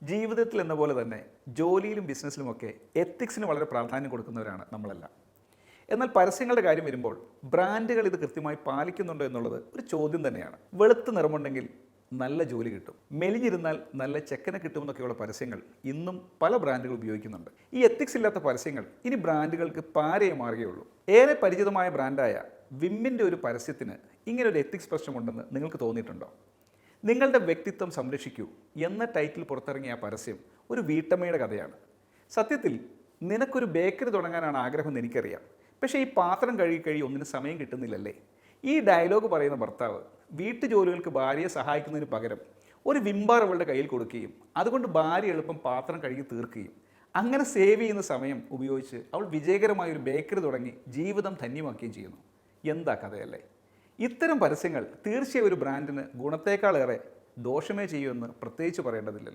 ജീവിതത്തിൽ എന്ന പോലെ തന്നെ ജോലിയിലും ബിസിനസ്സിലുമൊക്കെ എത്തിക്സിന് വളരെ പ്രാധാന്യം കൊടുക്കുന്നവരാണ് നമ്മളെല്ലാം. എന്നാൽ പരസ്യങ്ങളുടെ കാര്യം വരുമ്പോൾ ബ്രാൻഡുകൾ ഇത് കൃത്യമായി പാലിക്കുന്നുണ്ടോ എന്നുള്ളത് ഒരു ചോദ്യം തന്നെയാണ്. വെളുത്ത നിറമുണ്ടെങ്കിൽ നല്ല ജോലി കിട്ടും, മെലിഞ്ഞിരുന്നാൽ നല്ല ചെക്കനെ കിട്ടുമെന്നൊക്കെയുള്ള പരസ്യങ്ങൾ ഇന്നും പല ബ്രാൻഡുകൾ ഉപയോഗിക്കുന്നുണ്ട്. ഈ എത്തിക്സ് ഇല്ലാത്ത പരസ്യങ്ങൾ ഇനി ബ്രാൻഡുകൾക്ക് പാരയെ മാറുകയുള്ളൂ. ഏറെ പരിചിതമായ ബ്രാൻഡായ വിമ്മിൻ്റെ ഒരു പരസ്യത്തിന് ഇങ്ങനെ ഒരു എത്തിക്സ് പ്രശ്നമുണ്ടെന്ന് നിങ്ങൾക്ക് തോന്നിയിട്ടുണ്ടോ? നിങ്ങളുടെ വ്യക്തിത്വം സംരക്ഷിക്കൂ എന്ന ടൈറ്റിൽ പുറത്തിറങ്ങിയ ആ പരസ്യം ഒരു വീട്ടമ്മയുടെ കഥയാണ്. സത്യത്തിൽ നിനക്കൊരു ബേക്കറി തുടങ്ങാനാണ് ആഗ്രഹമെന്ന് എനിക്കറിയാം, പക്ഷേ ഈ പാത്രം കഴുകി ഒന്നിന് സമയം കിട്ടുന്നില്ലല്ലേ. ഈ ഡയലോഗ് പറയുന്ന ഭർത്താവ് വീട്ടുജോലികൾക്ക് ഭാര്യയെ സഹായിക്കുന്നതിന് പകരം ഒരു വിംബാർ അവളുടെ കയ്യിൽ കൊടുക്കുകയും അതുകൊണ്ട് ഭാര്യ എളുപ്പം പാത്രം കഴുകി തീർക്കുകയും അങ്ങനെ സേവ് ചെയ്യുന്ന സമയം ഉപയോഗിച്ച് അവൾ വിജയകരമായ ഒരു ബേക്കറി തുടങ്ങി ജീവിതം ധന്യമാക്കുകയും ചെയ്യുന്നു. എന്താ കഥയല്ലേ? ഇത്തരം പരസ്യങ്ങൾ തീർച്ചയായും ഒരു ബ്രാൻഡിന് ഗുണത്തേക്കാളേറെ ദോഷമേ ചെയ്യുമെന്ന് പ്രത്യേകിച്ച് പറയേണ്ടതില്ലല്ലോ.